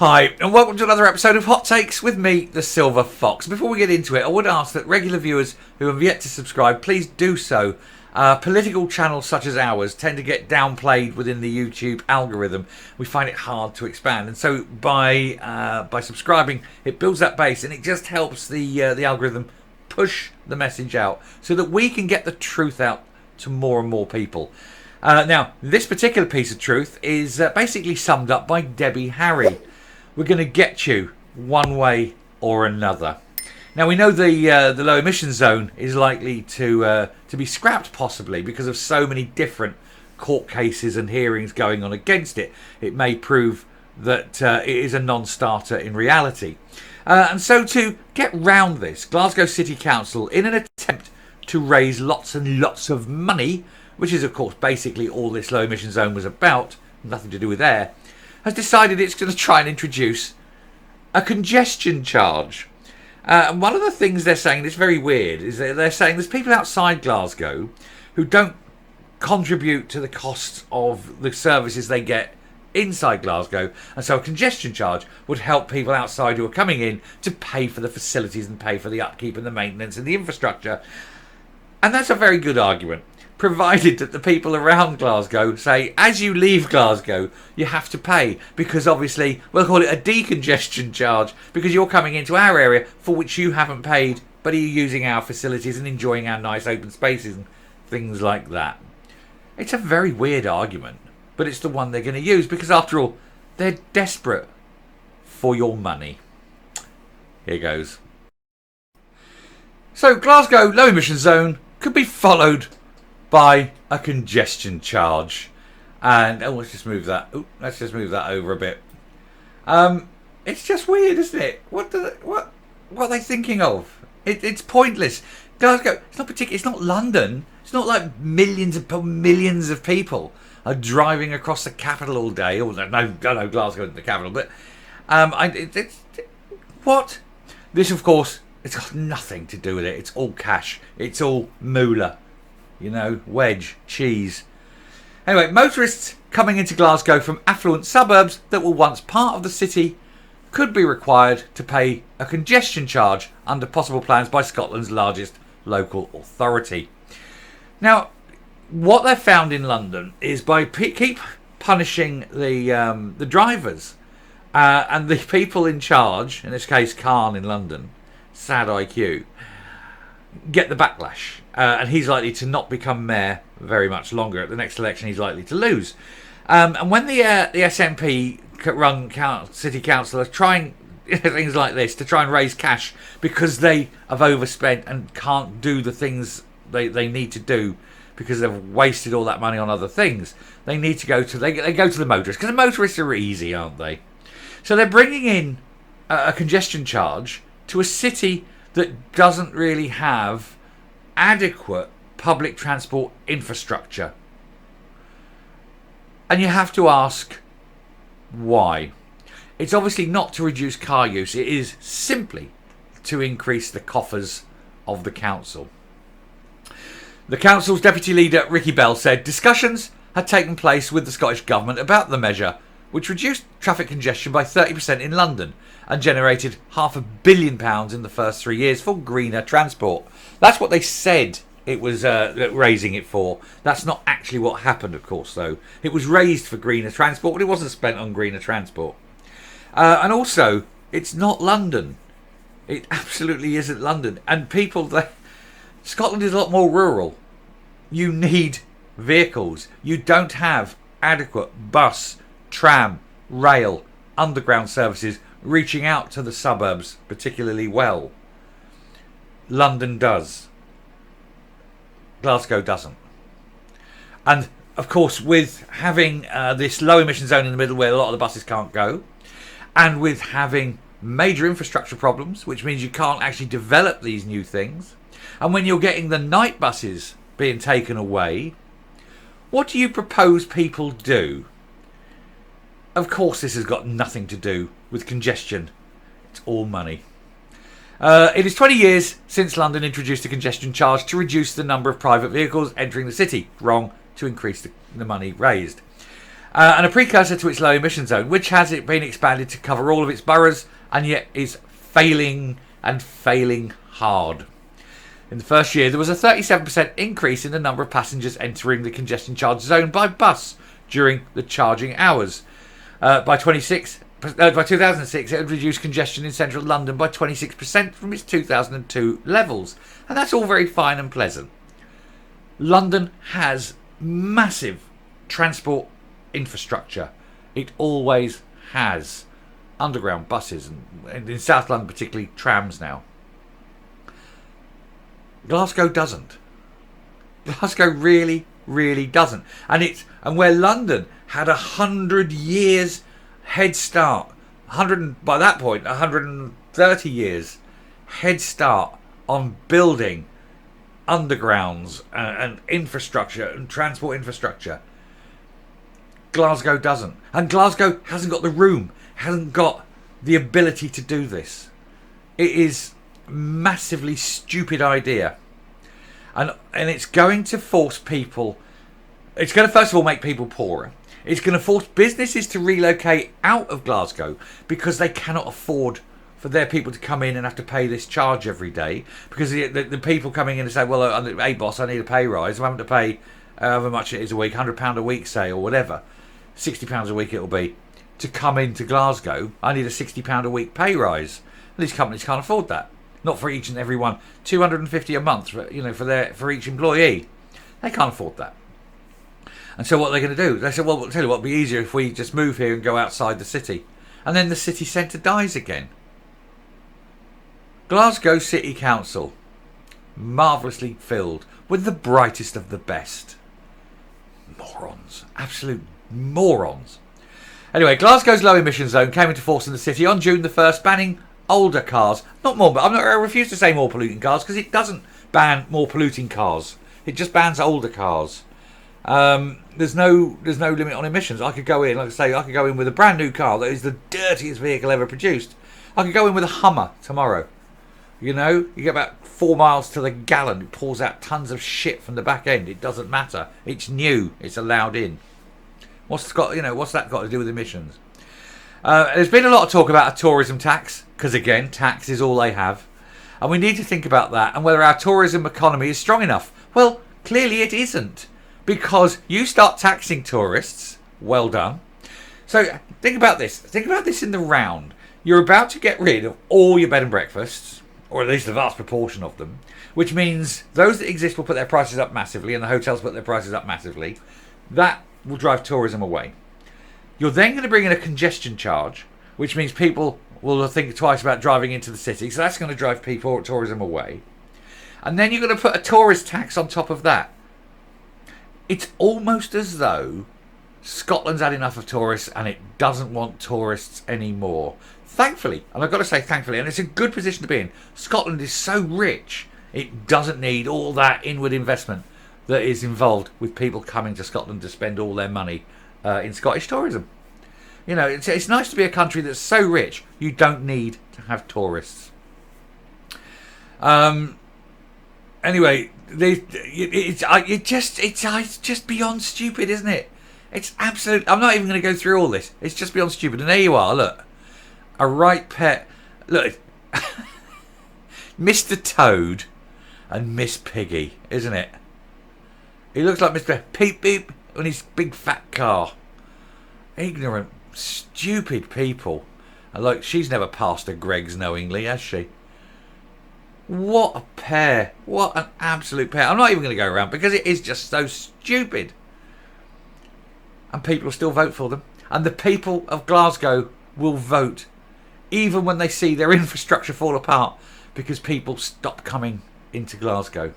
Hi, and welcome to another episode of Hot Takes with me, the Silver Fox. Before we get into it, I would ask that regular viewers who have yet to subscribe, please do so. Political channels such as ours tend to get downplayed within the YouTube algorithm. We find it hard to expand, and so by subscribing, it builds that base, and it just helps the algorithm push the message out so that we can get the truth out to more and more people. Now, this particular piece of truth is basically summed up by Debbie Harry. We're going to get you one way or another. Now, we know the low emission zone is likely to be scrapped possibly because of so many different court cases and hearings going on against it. It may prove that it is a non-starter in reality. And so to get round this, Glasgow City Council, in an attempt to raise lots and lots of money, which is of course basically all this low emission zone was about, nothing to do with air, has decided it's going to try and introduce a congestion charge. And one of the things they're saying that's very weird is that they're saying there's people outside Glasgow who don't contribute to the costs of the services they get inside Glasgow, and so a congestion charge would help people outside who are coming in to pay for the facilities and pay for the upkeep and the maintenance and the infrastructure. And that's a very good argument, provided that the people around Glasgow say, as you leave Glasgow, you have to pay, because obviously we'll call it a decongestion charge, because you're coming into our area for which you haven't paid, but are you using our facilities and enjoying our nice open spaces and things like that. It's a very weird argument, but it's the one they're going to use, because after all, they're desperate for your money. Here goes. So Glasgow low emission zone could be followed by a congestion charge, and let's just move that over a bit. It's just weird, isn't it? What are they thinking of? It's pointless. Glasgow, it's not London. It's not like millions of people are driving across the capital all day. Oh no, Glasgow isn't the capital, but what? This, of course, it's got nothing to do with it. It's all cash. It's all moolah. You know, wedge, cheese. Anyway, motorists coming into Glasgow from affluent suburbs that were once part of the city could be required to pay a congestion charge under possible plans by Scotland's largest local authority. Now, what they've found in London is by keep punishing the drivers and the people in charge, in this case Khan in London, sad IQ, get the backlash. And he's likely to not become mayor very much longer. At the next election, he's likely to lose. And when the SNP-run city council are trying things like this to try and raise cash because they have overspent and can't do the things they need to do because they've wasted all that money on other things, they need to go to they go to the motorists, because the motorists are easy, aren't they? So they're bringing in a congestion charge to a city that doesn't really have adequate public transport infrastructure. And you have to ask why. It's obviously not to reduce car use, it is simply to increase the coffers of the council. The council's deputy leader, Ricky Bell, said discussions had taken place with the Scottish Government about the measure, which reduced traffic congestion by 30% in London and generated £500 million in the first 3 years for greener transport. That's what they said it was raising it for. That's not actually what happened, of course, though. It was raised for greener transport, but it wasn't spent on greener transport. And also, it's not London. It absolutely isn't London. And Scotland is a lot more rural. You need vehicles. You don't have adequate bus, tram, rail, underground services reaching out to the suburbs particularly well. London does. Glasgow doesn't. And of course, with having this low emission zone in the middle where a lot of the buses can't go, and with having major infrastructure problems, which means you can't actually develop these new things, and when you're getting the night buses being taken away, what do you propose people do? Of course, this has got nothing to do with congestion. It's all money. It is 20 years since London introduced a congestion charge to reduce the number of private vehicles entering the city. Wrong, to increase the money raised. and a precursor to its low emission zone, which has it been expanded to cover all of its boroughs and yet is failing and failing hard. In the first year, there was a 37% increase in the number of passengers entering the congestion charge zone by bus during the charging hours. By 2006, it had reduced congestion in central London by 26% from its 2002 levels. And that's all very fine and pleasant. London has massive transport infrastructure. It always has. Underground buses, and in South London particularly trams now. Glasgow doesn't. Glasgow really, really doesn't. And where London had 100 years head start, by that point 130 years head start on building undergrounds and infrastructure and transport infrastructure. Glasgow doesn't. And Glasgow hasn't got the room, hasn't got the ability to do this. It is a massively stupid idea. And it's going to force people, it's going to first of all make people poorer. It's going to force businesses to relocate out of Glasgow because they cannot afford for their people to come in and have to pay this charge every day. Because the people coming in and say, well, hey boss, I need a pay rise. I'm having to pay however much it is a week, £100 a week, say, or whatever. £60 a week it'll be. To come into Glasgow, I need a £60 a week pay rise. And these companies can't afford that. Not for each and every one. $250 a month, for each employee. They can't afford that. And so what are they going to do? They said, well, I'll tell you what, it'd be easier if we just move here and go outside the city. And then the city centre dies again. Glasgow City Council, marvellously filled with the brightest of the best. Morons. Absolute morons. Anyway, Glasgow's low emission zone came into force in the city on June the 1st, banning older cars. I refuse to say more polluting cars because it doesn't ban more polluting cars. It just bans older cars. There's no limit on emissions. I could go in with a brand new car that is the dirtiest vehicle ever produced. I could go in with a Hummer tomorrow. You get about 4 miles to the gallon. It pours out tons of shit from the back end. It doesn't matter. It's new. It's allowed in. What's that got to do with emissions? There's been a lot of talk about a tourism tax, because again, tax is all they have. And we need to think about that and whether our tourism economy is strong enough. Well, clearly it isn't, because you start taxing tourists. Well done. So think about this. Think about this in the round. You're about to get rid of all your bed and breakfasts, or at least the vast proportion of them, which means those that exist will put their prices up massively and the hotels put their prices up massively. That will drive tourism away. You're then going to bring in a congestion charge, which means people will think twice about driving into the city. So that's going to drive tourism away. And then you're going to put a tourist tax on top of that. It's almost as though Scotland's had enough of tourists and it doesn't want tourists anymore. Thankfully, and I've got to say thankfully, and it's a good position to be in, Scotland is so rich, it doesn't need all that inward investment that is involved with people coming to Scotland to spend all their money in Scottish tourism. It's nice to be a country that's so rich you don't need to have tourists. Anyway, it's just beyond stupid, isn't it? It's absolute. I'm not even going to go through all this. It's just beyond stupid. And there you are. Look, a right pet. Look, Mr. Toad and Miss Piggy, isn't it? He looks like Mr. Peep Beep on his big fat car. Ignorant, stupid people. And look, she's never passed a Greggs knowingly, has she? What a pair. What an absolute pair. I'm not even going to go around because it is just so stupid. And people will still vote for them. And the people of Glasgow will vote even when they see their infrastructure fall apart because people stop coming into Glasgow.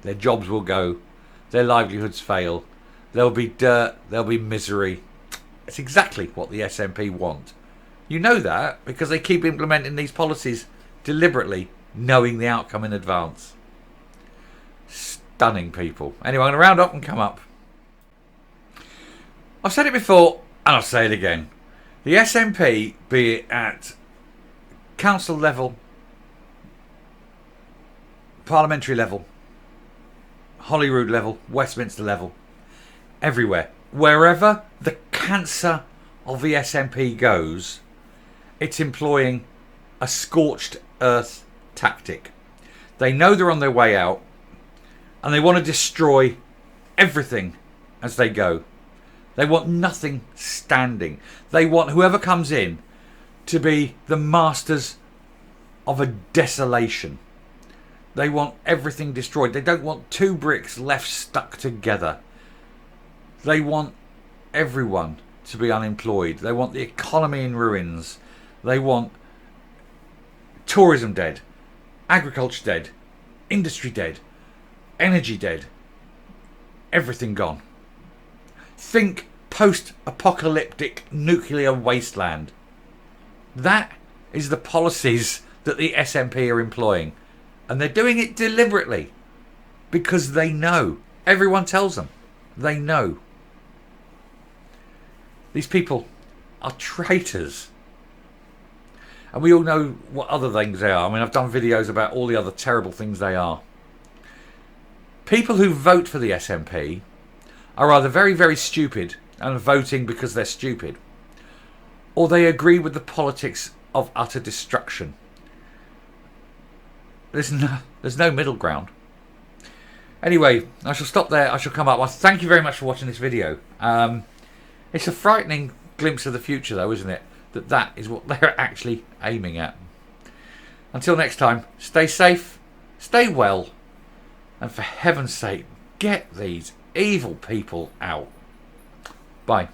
Their jobs will go. Their livelihoods fail. There'll be dirt. There'll be misery. It's exactly what the SNP want. You know that because they keep implementing these policies deliberately, knowing the outcome in advance. Stunning people. Anyway, I'm going to round up and come up. I've said it before and I'll say it again. The SNP, be it at council level, parliamentary level, Holyrood level, Westminster level, everywhere. Wherever the cancer of the SNP goes, it's employing a scorched earth tactic. They know they're on their way out, and they want to destroy everything as they go. They want nothing standing. They want whoever comes in to be the masters of a desolation. They want everything destroyed. They don't want two bricks left stuck together. They want everyone to be unemployed. They want the economy in ruins. They want tourism dead, agriculture dead, industry dead, energy dead, everything gone. Think post-apocalyptic nuclear wasteland. That is the policies that the SNP are employing. And they're doing it deliberately because they know. Everyone tells them. They know. These people are traitors. And we all know what other things they are. I mean, I've done videos about all the other terrible things they are. People who vote for the SNP are either very, very stupid and voting because they're stupid, or they agree with the politics of utter destruction. There's no middle ground. Anyway, I shall stop there. I shall come up. Well, thank you very much for watching this video. It's a frightening glimpse of the future, though, isn't it? That is what they're actually aiming at. Until next time, stay safe, stay well, and for heaven's sake, get these evil people out. Bye.